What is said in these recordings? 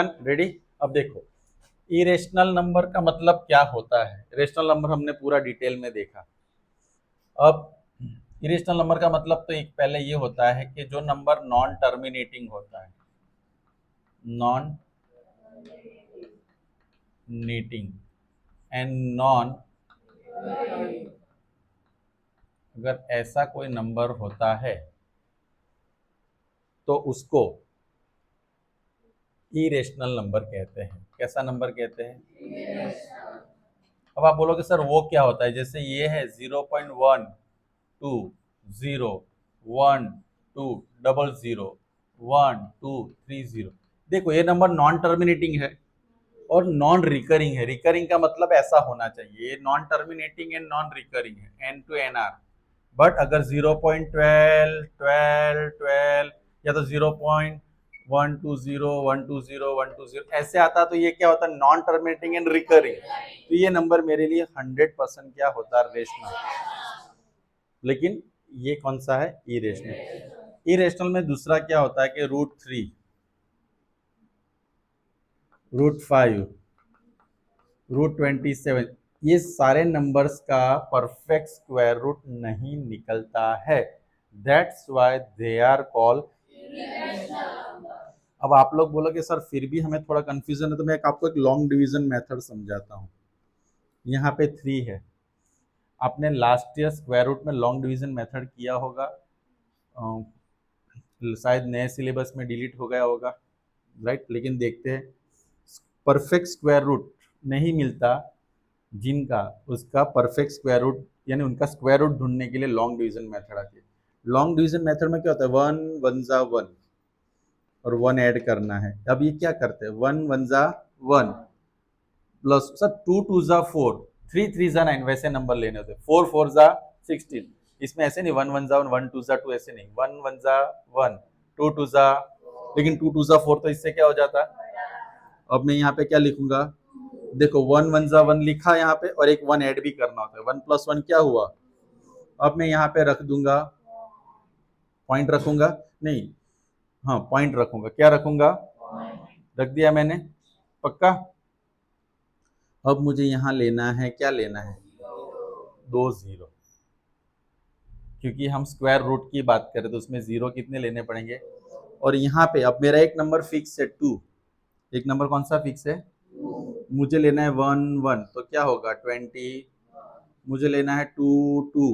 Ready. अब देखो irrational number का मतलब क्या होता है। इरेशनल नंबर हमने पूरा डिटेल में देखा। अब इरेशनल नंबर का मतलब तो एक पहले ये होता है कि जो नंबर नॉन टर्मिनेटिंग होता है, नॉन नीटिंग एंड नॉन, अगर ऐसा कोई नंबर होता है तो उसको इरेशनल नंबर कहते हैं। कैसा नंबर कहते हैं? अब आप बोलोगे सर वो क्या होता है, जैसे ये है 0.1 2 0 1 2 00 1 2 3 0। देखो ये नंबर नॉन टर्मिनेटिंग है और नॉन रिकरिंग है। रिकरिंग का मतलब ऐसा होना चाहिए, ये non terminating and non recurring है, N to N R. But अगर 0.12 12 12 या तो 0.120 120 120 ऐसे आता तो ये क्या होता, नॉन टर्मिनेटिंग एंड रिकरिंग। तो ये नंबर मेरे लिए 100% क्या होता, रेशनल। लेकिन ये कौन सा है, इरेशनल। इरेशनल में दूसरा क्या होता है कि √3 √5 √27, ये सारे नंबर्स का परफेक्ट स्क्वायर रूट नहीं निकलता है। That's why they are called. अब आप लोग बोलोगे सर फिर भी हमें थोड़ा कंफ्यूजन है, तो मैं आपको एक लॉन्ग डिवीजन मेथड समझाता हूँ। यहाँ पे 3 है, आपने लास्ट ईयर स्क्वायर रूट में लॉन्ग डिवीजन मेथड किया होगा, शायद नए सिलेबस में डिलीट हो गया होगा, राइट। लेकिन देखते हैं, परफेक्ट स्क्वायर रूट नहीं मिलता जिनका, उसका परफेक्ट स्क्वायर रूट यानी उनका स्क्वायर रूट ढूंढने के लिए लॉन्ग डिवीजन मेथड आती है। लॉन्ग डिवीजन मेथड में क्या होता है, 1 1 जा 1 और 1 ऐड करना है। अब ये क्या करते हैं, 1 1 जा 1 प्लस सर 2 2 जा 4 3 3 जा 9, वैसे नंबर लेने होते हैं। 4 4 जा 16, इसमें ऐसे नहीं 1 1 जा 1 1 2 जा 2, ऐसे नहीं 1 1 जा 1 2 2 जा, लेकिन 2 2 जा 4 तो इससे क्या हो जाता है। अब मैं यहाँ पे क्या लिखूंगा, देखो 1 1 जा 1 लिखा यहाँ पे और एक 1 ऐड भी करना होता है, 1 प्लस 1 क्या हुआ। अब मैं यहाँ पे रख दूंगा, पॉइंट रखूंगा, नहीं हाँ पॉइंट रखूंगा, क्या रखूंगा, रख दिया मैंने, पक्का। अब मुझे यहाँ लेना है, क्या लेना है, 2 0, क्योंकि हम स्क्वायर रूट की बात करें तो उसमें 0 कितने लेने पड़ेंगे। और यहाँ पे अब मेरा एक नंबर फिक्स है 2, एक नंबर कौन सा फिक्स है, मुझे लेना है 1 1, तो क्या होगा 20, मुझे लेना है 2 2,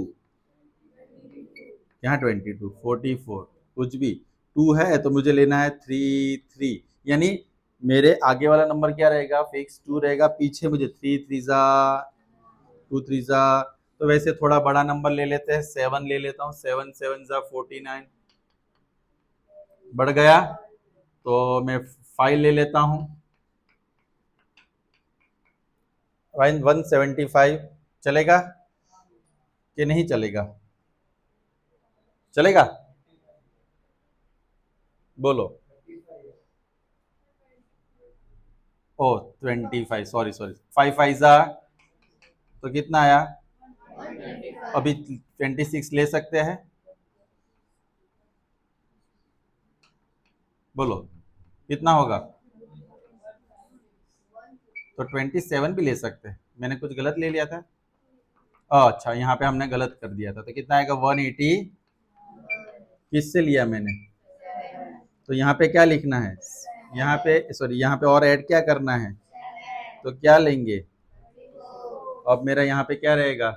यहाँ 22 44, कुछ भी 2 है तो मुझे लेना है 3 3, यानी मेरे आगे वाला नंबर क्या रहेगा, फिक्स 2 रहेगा, पीछे मुझे 3 3 जा 2 3 जा, तो वैसे थोड़ा बड़ा नंबर ले लेते हैं, 7 ले लेता हूँ, 7 7 जा 49, बढ़ गया तो मैं 5 ले लेता हूँ, 175, चलेगा कि नहीं चलेगा, चलेगा बोलो। ओ 25, सॉरी सॉरी, 5 5 जा तो कितना आया, अभी 26 ले सकते हैं, बोलो कितना होगा, तो 27 भी ले सकते हैं। मैंने कुछ गलत ले लिया था, अच्छा यहाँ पे हमने गलत कर दिया था, तो कितना आएगा 180, किससे लिया मैंने, तो यहाँ पे क्या लिखना है, यहाँ पे सॉरी यहाँ पे और ऐड क्या करना है, तो क्या लेंगे, अब मेरा यहाँ पे क्या रहेगा,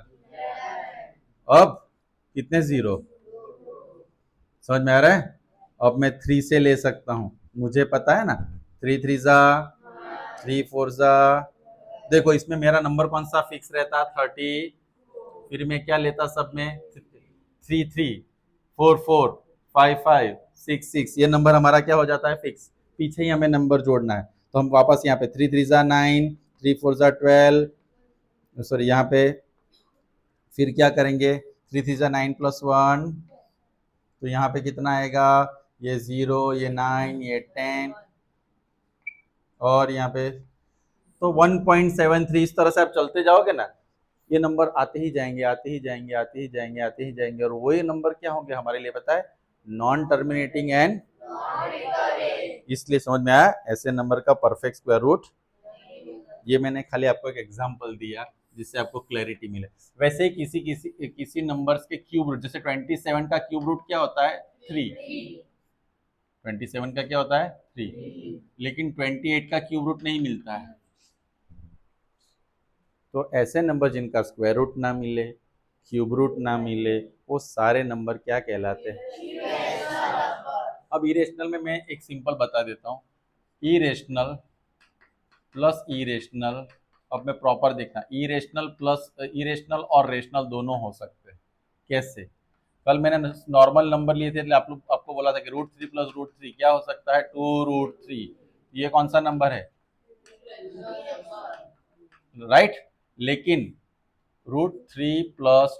अब कितने 0, समझ में आ रहा है। अब मैं 3 से ले सकता हूँ, मुझे पता है ना, 3 3 जा 3 4 जा, देखो इसमें मेरा नंबर कौन सा फिक्स रहता, 30, फिर मैं क्या लेता सब में 3 3 4 4 5 5 6 6, ये नंबर हमारा क्या हो जाता है, फिक्स। पीछे ही हमें नंबर जोड़ना है, तो हम वापस यहाँ पे 3 3 जा 9 3 4 जा 12, सॉरी यहाँ पे फिर क्या करेंगे, 3 3 जा 9 प्लस 1, तो यहाँ पे कितना आएगा, ये 0 ये 9 ये 10 और यहाँ पे तो 1.73, इस तरह से आप चलते जाओगे ना, ये नंबर आते ही जाएंगे आते ही जाएंगे आते ही जाएंगे आते ही जाएंगे, और वही नंबर क्या होंगे हमारे लिए पता है, नॉन टर्मिनेटिंग एंड इसलिए समझ में आया ऐसे नंबर का परफेक्ट स्क्वायर रूट। ये मैंने खाली आपको एक एग्जांपल दिया जिससे आपको क्लैरिटी मिले। वैसे ही किसी नंबर्स के क्यूब रूट, जैसे 27 का क्यूब रूट क्या होता है 3, 27 का क्या होता है 3, लेकिन 28 का क्यूब रूट नहीं मिलता है। तो ऐसे नंबर जिनका स्क्वायर रूट ना मिले, क्यूब रूट ना मिले, वो सारे नंबर क्या कहलाते हैं? अब इरेशनल में मैं एक सिंपल बता देता हूँ, इरेशनल प्लस इरेशनल। अब मैं प्रॉपर देखना, इरेशनल प्लस इरेशनल और रेशनल दोनों हो सकते हैं। कैसे? कल मैंने नॉर्मल नंबर लिए थे, आपको बोला था कि √3 प्लस √3 क्या हो सकता है 2√3। ये कौन सा नंबर है? राइट। लेकिन √3 प्लस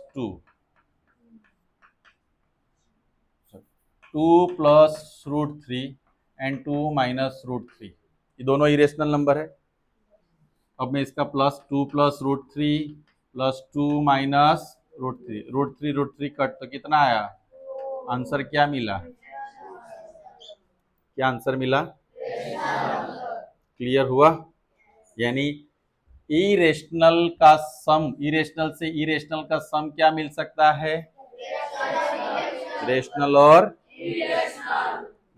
2 प्लस √3 एंड 2 माइनस √3, ये दोनों इरेशनल नंबर है। अब मैं इसका +2 प्लस √3 प्लस 2 माइनस √3 कट तो कितना आया? आंसर क्या मिला? क्या आंसर मिला? क्लियर हुआ? यानी इरेशनल का सम, इरेशनल से इरेशनल का सम क्या मिल सकता है? रेशनल और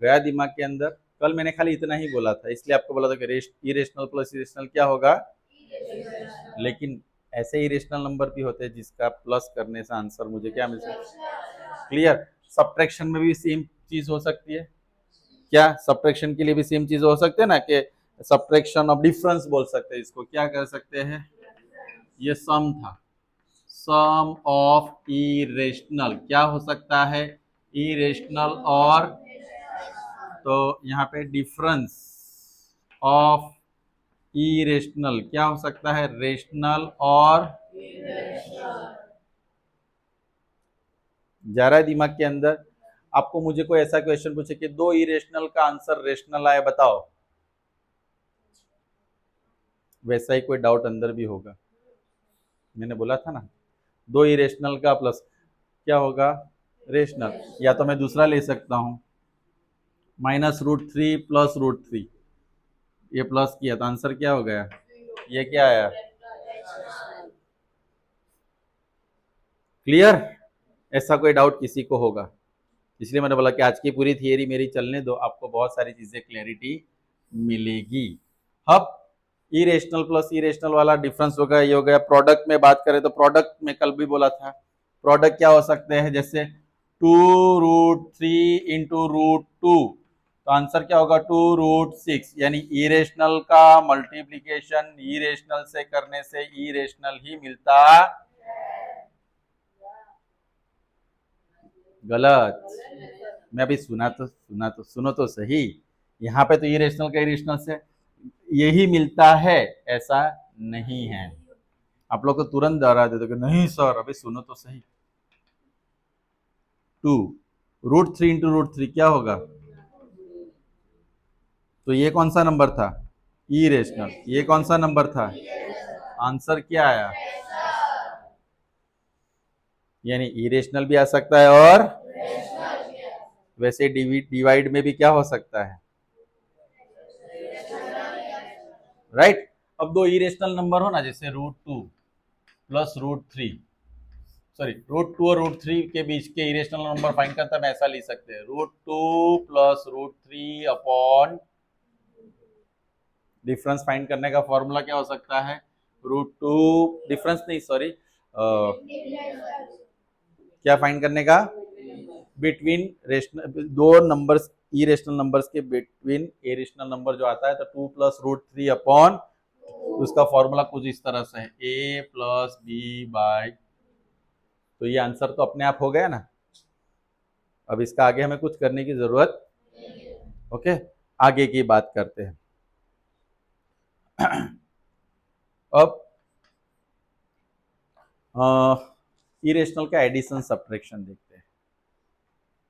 गया दिमाग के अंदर। कल मैंने खाली इतना ही बोला था, इसलिए आपको बोला था कि इरेशनल प्लस इरेशनल क्या होगा, लेकिन ऐसे इरेशनल नंबर भी होते हैं जिसका प्लस करने से आंसर मुझे क्या मिल सकता है? क्लियर। सब्ट्रैक्शन में भी सेम चीज हो सकती है क्या? सब्ट्रैक्शन के लिए भी सेम चीज हो सकते हैं ना, कि सब्ट्रैक्शन ऑफ डिफरेंस बोल सकते हैं इसको, क्या कर सकते हैं? ये सम था, सम ऑफ इरेशनल क्या हो सकता है? इरेशनल और, तो यहाँ पे डिफरेंस ऑफ इरेशनल क्या हो सकता है? रेशनल और। जा रहा है दिमाग के अंदर? आपको मुझे कोई ऐसा क्वेश्चन पूछे कि दो इरेशनल का आंसर रेशनल आए, बताओ, वैसा ही कोई डाउट अंदर भी होगा। मैंने बोला था ना, दो इरेशनल का प्लस क्या होगा? रेशनल। या तो मैं दूसरा ले सकता हूं, -√3 प्लस √3, ये प्लस किया तो आंसर क्या हो गया? ये क्या आया? क्लियर? ऐसा कोई डाउट किसी को होगा? इसलिए मैंने बोला कि आज की पूरी थियरी मेरी चलने दो, आपको बहुत सारी चीजें क्लैरिटी मिलेगी। अब इरेशनल प्लस इरेशनल वाला डिफरेंस हो गया, ये हो गया। प्रोडक्ट में बात करें तो प्रोडक्ट में कल भी बोला था, प्रोडक्ट क्या हो सकते हैं? जैसे 2√3 इंटू √2, तो आंसर क्या होगा? 2√6। यानी इरेशनल का मल्टीप्लीकेशन इरेशनल से करने से इरेशनल ही मिलता। गलत। मैं अभी सुनो तो सही। यहाँ पे तो इरेशनल का इरेशनल से यही मिलता है, ऐसा नहीं है। आप लोग तो तुरंत डरा देते कि नहीं सर, अभी सुनो तो सही। 2√3 इंटू √3 क्या होगा? तो ये कौन सा नंबर था? इरेशनल। ये कौन सा नंबर था? आंसर क्या आया? यानी इरेशनल भी आ सकता है और वैसे डिवाइड में भी क्या हो सकता है? राइट। अब दो इरेशनल नंबर हो ना, जैसे √2 प्लस √3, सॉरी √2 और √3 के बीच के इरेशनल नंबर फाइंड करता है, ऐसा लिख सकते हैं √2 प्लस √3 अपॉन, डिफरेंस फाइंड करने का फॉर्मूला क्या हो सकता है? √2 डिफरेंस नहीं, सॉरी, क्या फाइंड करने का? बिटवीन रेशनल दो नंबर्स, इरेशनल नंबर्स के बिटवीन ए रेशनल नंबर जो आता है, तो 2 प्लस √3 अपॉन, उसका फॉर्मूला कुछ इस तरह से है, a प्लस बी बाय। तो ये आंसर तो अपने आप हो गया ना। अब इसका आगे हमें कुछ करने की जरूरत। ओके, आगे की बात करते हैं। अब इरेशनल का एडिशन सब्ट्रैक्शन देखते हैं।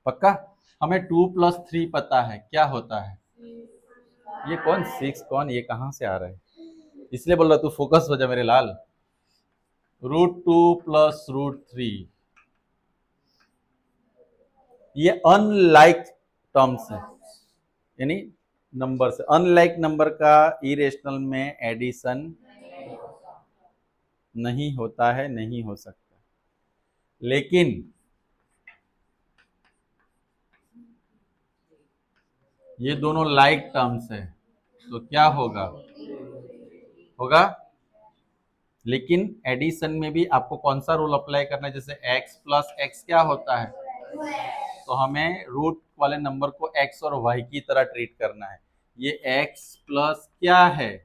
पक्का? हमें 2 प्लस 3 पता है क्या होता है। ये कौन 6 कौन, ये कहां से आ रहा है? इसलिए बोल रहा तू फोकस हो जा मेरे लाल। √2 प्लस √3, ये अनलाइक टर्म्स है, यानी नंबर से, अनलाइक नंबर का इरेशनल में एडिशन नहीं होता है, नहीं हो सकता। लेकिन ये दोनों लाइक टर्म्स है, तो क्या होगा? होगा। लेकिन एडिशन में भी आपको कौन सा रूल अप्लाई करना है? जैसे x प्लस एक्स क्या होता है, तो हमें रूट वाले नंबर को x और y की तरह ट्रीट करना है। ये x प्लस क्या है?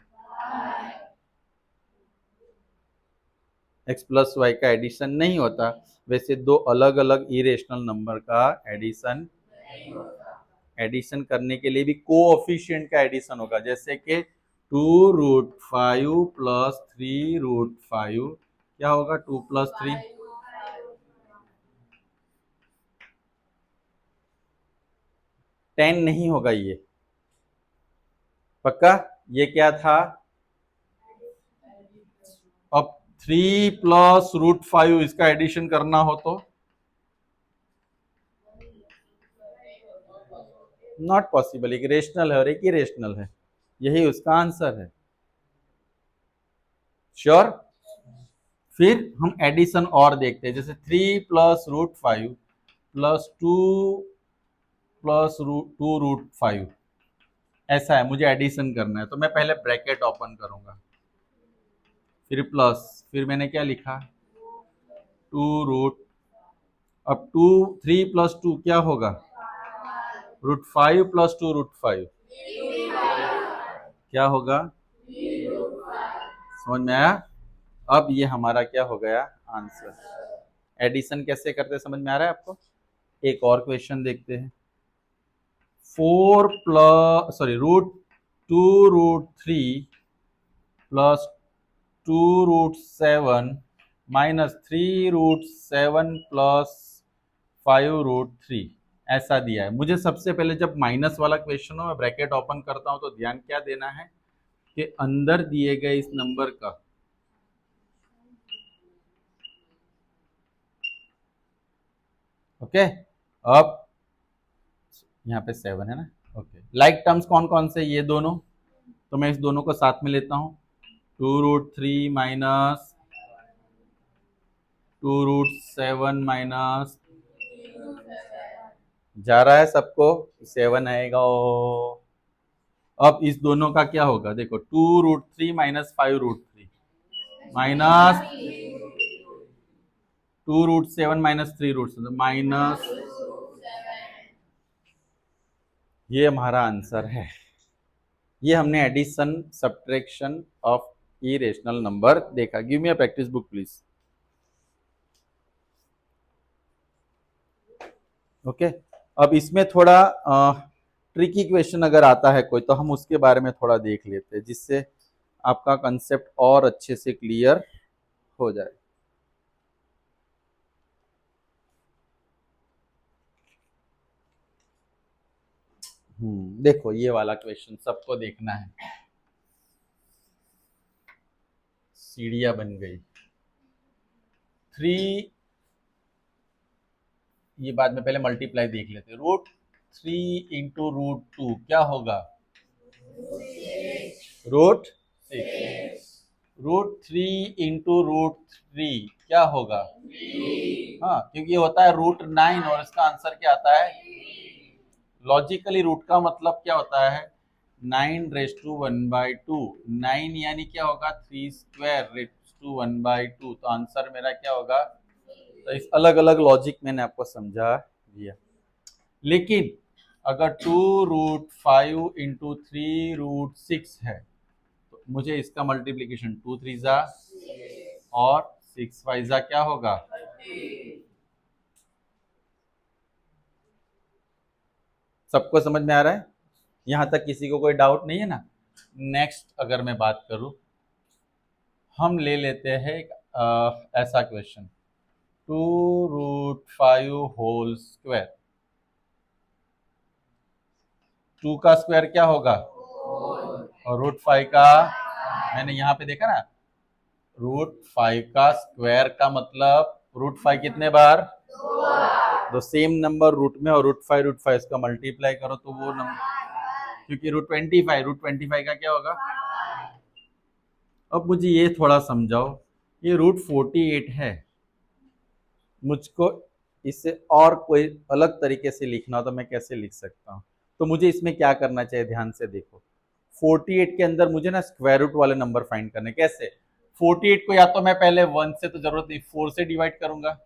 x प्लस वाई का एडिशन नहीं होता। वैसे दो अलग अलग इरेशनल नंबर का एडिशन, एडिशन करने के लिए भी कोएफिशिएंट का एडिशन होगा। जैसे कि 2√5 प्लस 3√5 क्या होगा? 2 प्लस 3 10 नहीं होगा ये, पक्का। ये क्या था? अब 3 प्लस √5 इसका एडिशन करना हो तो नॉट पॉसिबल। एक रेशनल है और एक इरेशनल है, यही उसका आंसर है। श्योर। फिर हम एडिशन और देखते हैं, जैसे 3 प्लस √5 प्लस 2 प्लस 2√5 ऐसा है, मुझे एडिशन करना है। तो मैं पहले ब्रैकेट ओपन करूंगा, फिर प्लस, फिर मैंने क्या लिखा? 2 रूट, अब 3 प्लस 2 क्या होगा? √5 प्लस 2√5 क्या होगा? समझ में आया? अब ये हमारा क्या हो गया? आंसर। एडिशन कैसे करते समझ में आ रहा है आपको? एक और क्वेश्चन देखते हैं। 4 प्लस √2√3 प्लस 2√7 माइनस 3√7 प्लस 5√3 ऐसा दिया है। मुझे सबसे पहले जब माइनस वाला क्वेश्चन हो, मैं ब्रैकेट ओपन करता हूं तो ध्यान क्या देना है कि अंदर दिए गए इस नंबर का ओके। अब यहाँ पे 7 है ना, ओके। लाइक टर्म्स कौन कौन से? ये दोनों, तो मैं इस दोनों को साथ में लेता हूँ। 2√3 माइनस 2√7 माइनस, जा रहा है सबको? 7 आएगा। अब इस दोनों का क्या होगा? देखो 2√3 माइनस 5√3 माइनस 2√7 माइनस 3√7 माइनस, ये हमारा आंसर है। ये हमने addition subtraction of irrational number देखा। Give me a practice book please. Okay. अब इसमें थोड़ा ट्रिकी क्वेश्चन अगर आता है कोई, तो हम उसके बारे में थोड़ा देख लेते हैं, जिससे आपका कंसेप्ट और अच्छे से क्लियर हो जाए। देखो ये वाला क्वेश्चन सबको देखना है। सीढ़ियां बन गई। 3, ये बाद में पहले मल्टीप्लाई देख लेते हैं। √3 इंटू √2 क्या होगा? √6। √3 इंटू √3 क्या होगा? हाँ, क्योंकि ये होता है √9 और इसका आंसर क्या आता है? लॉजिकली रूट का मतलब क्या होता है? 9⁻²। 9 यानी क्या होगा? 3² 1/2। तो आंसर मेरा क्या होगा? तो इस अलग अलग लॉजिक मैंने आपको समझा दिया। लेकिन अगर 2√5 इंटू 3√6 है, तो मुझे इसका मल्टीप्लीकेशन 2 3 और 6 5 क्या होगा? सबको समझ में आ रहा है? यहां तक किसी को कोई डाउट नहीं है ना? नेक्स्ट अगर मैं बात करूं, हम ले लेते हैं एक ऐसा क्वेश्चन, 2√5 होल स्क्वायर। 2 का स्क्वायर क्या होगा? और √5 का, मैंने यहाँ पे देखा ना, √5 का स्क्वायर का मतलब √5 कितने बार? तो सेम नंबर रूट में, और √5 इसका मल्टीप्लाई करो तो वो नंबर क्योंकि रूट 25 का क्या होगा? अब मुझे ये थोड़ा समझाओ, ये रूट 48 है, मुझको इससे और कोई अलग तरीके से लिखना हो तो मैं कैसे लिख सकता हूँ? तो मुझे इसमें क्या करना चाहिए, ध्यान से देखो। 48 के अंदर मुझे ना स्क्वायर रूट वाले नंबर फाइंड करने। कैसे? 48 को या तो मैं पहले 1 से, तो जरूरत नहीं, 4 से डिवाइड करूंगा,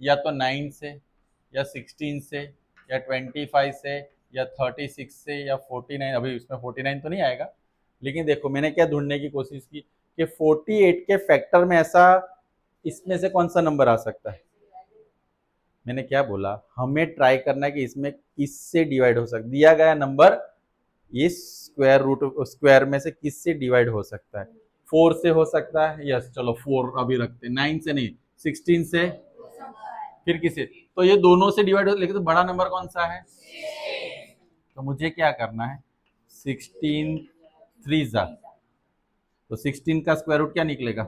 या तो 9 से, या 16 से, या 25 से, या 36 से, या 49। अभी इसमें 49 तो नहीं आएगा, लेकिन देखो मैंने क्या ढूंढने की कोशिश की कि 48 के फैक्टर में ऐसा इसमें से कौन सा नंबर आ सकता है। मैंने क्या बोला, हमें ट्राई करना है कि इसमें किससे डिवाइड हो सकता, दिया गया नंबर इस स्क्वायर रूट स्क्वायर में से किससे डिवाइड हो सकता है। 4 से हो सकता है, यस चलो 4 अभी रखते हैं, 9 से नहीं, 16 से, फिर किसे, तो ये दोनों से डिवाइड हो, लेकिन तो बड़ा नंबर कौन सा है? तो मुझे क्या करना है, 16 3 जा, तो 16 का स्क्वायर रूट क्या निकलेगा?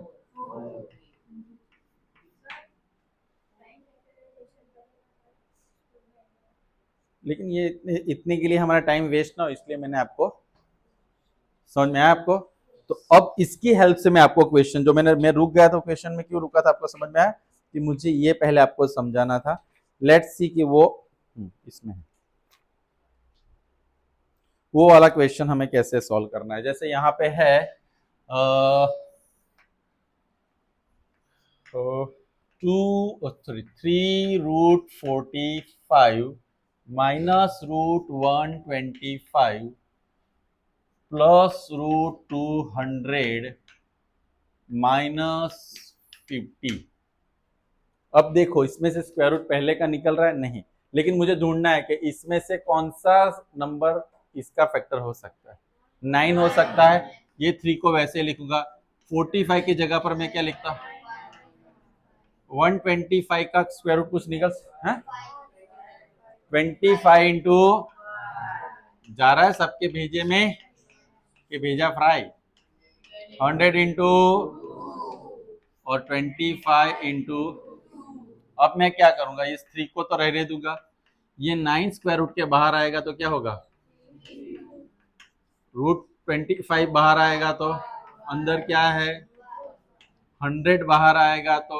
लेकिन ये इतने के लिए हमारा टाइम वेस्ट ना हो, इसलिए मैंने आपको, समझ में आया आपको? तो अब इसकी हेल्प से मैं आपको क्वेश्चन जो मैं रुक गया था, क्वेश्चन में क्यों रुका था आपको समझ में आया कि मुझे ये पहले आपको समझाना था। लेट्स सी कि वो इसमें है, वो वाला क्वेश्चन हमें कैसे सॉल्व करना है। जैसे यहाँ पे है 3√45 माइनस √125 प्लस √200 -50। अब देखो इसमें से स्क्वायर रूट पहले का निकल रहा है नहीं, लेकिन मुझे ढूंढना है कि इसमें से कौन सा नंबर इसका फैक्टर हो सकता है। 9 हो सकता है, ये 3 को वैसे लिखूंगा, 45 की जगह पर मैं क्या लिखता, 125 का स्क्वायर रूट कुछ निकल है, 25 इंटू, जा रहा है सबके भेजे में कि भेजा फ्राई, 100 इंटू और 25 इंटू। अब मैं क्या करूंगा, इस 3 को तो रहने दूंगा, ये 9 स्क्वायर रूट के बाहर आएगा तो क्या होगा, √25 बाहर आएगा तो अंदर क्या है, 100 बाहर आएगा तो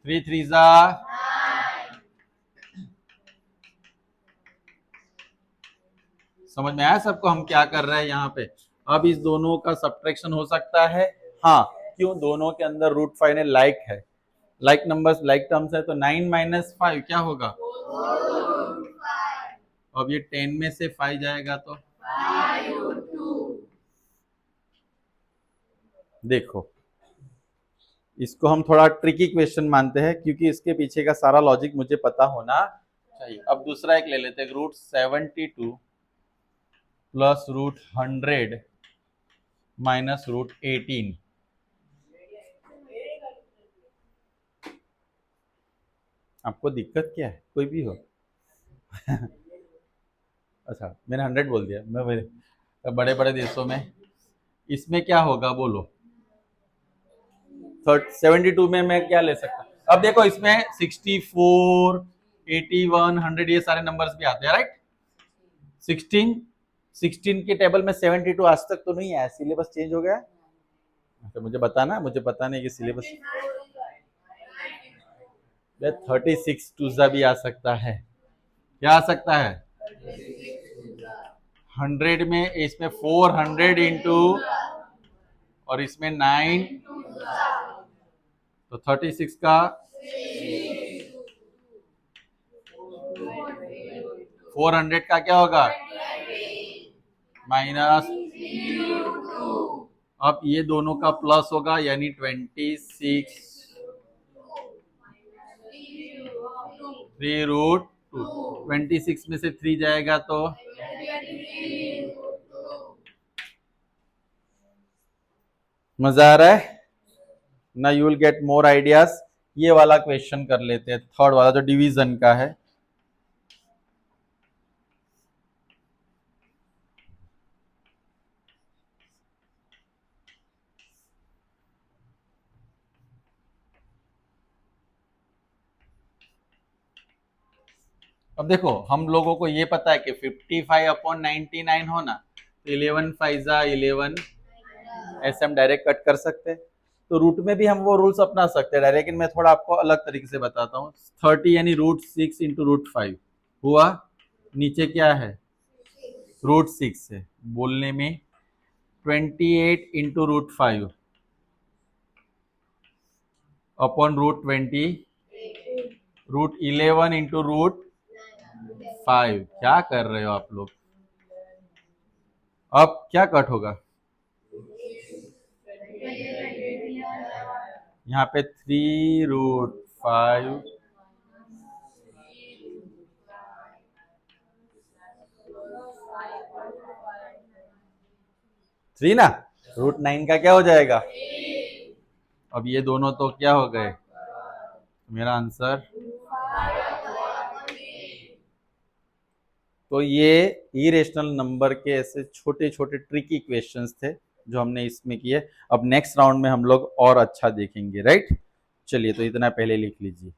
3 3 जा, समझ में आया सबको हम क्या कर रहे हैं यहाँ पे? अब इस दोनों का सब्ट्रैक्शन हो सकता है, हाँ क्यों, दोनों के अंदर √5 ने लाइक है, लाइक नंबर्स लाइक टर्म्स है, तो 9 - 5 क्या होगा, अब ये 10 में से 5 जाएगा तो देखो, इसको हम थोड़ा ट्रिकी क्वेश्चन मानते हैं क्योंकि इसके पीछे का सारा लॉजिक मुझे पता होना चाहिए। अब दूसरा एक ले लेते हैं, √72 प्लस √100 माइनस √18। आपको दिक्कत क्या है, कोई भी हो? अच्छा मैंने 100 बोल दिया, मैं बड़े बड़े देशों में, इसमें क्या होगा बोलो, 72 में मैं क्या ले सकता, अब देखो इसमें 64 81 100 ये सारे नंबर्स भी आते हैं, राइट? 16 के टेबल में 72 आज तक तो नहीं आया, सिलेबस चेंज हो गया। तो मुझे बताना, मुझे पता नहीं कि सिलेबस, 36 टूजा भी आ सकता है, क्या आ सकता है, 100 में, इसमें 400 इंटू और इसमें 9, तो 36 का 400 का क्या होगा, माइनस, अब ये दोनों का प्लस होगा यानी 26 3√2, 26 में से 3 जाएगा तो मजा आ रहा है ना, you will get more ideas. ये वाला क्वेश्चन कर लेते हैं, थर्ड वाला जो डिवीजन का है। अब देखो हम लोगों को ये पता है कि 55/99 हो ना, तो 11 फाइजा 11, ऐसे हम डायरेक्ट कट कर सकते हैं। तो रूट में भी हम वो रूल्स अपना सकते हैं डायरेक्ट, लेकिन मैं थोड़ा आपको अलग तरीके से बताता हूँ। 30 यानी √6 इंटू √5 हुआ, नीचे क्या है √6 है, बोलने में 28 इंटू √5 अपॉन √20, √11 इंटू √5। क्या कर रहे हो आप लोग? अब क्या कट होगा? यहाँ पे 3√5, 3 ना, √9 का क्या हो जाएगा? अब ये दोनों तो क्या हो गए? मेरा आंसर, तो ये इरेशनल नंबर के ऐसे छोटे छोटे ट्रिकी क्वेश्चंस थे जो हमने इसमें किए। अब नेक्स्ट राउंड में हम लोग और अच्छा देखेंगे, राइट? चलिए, तो इतना पहले लिख लीजिए।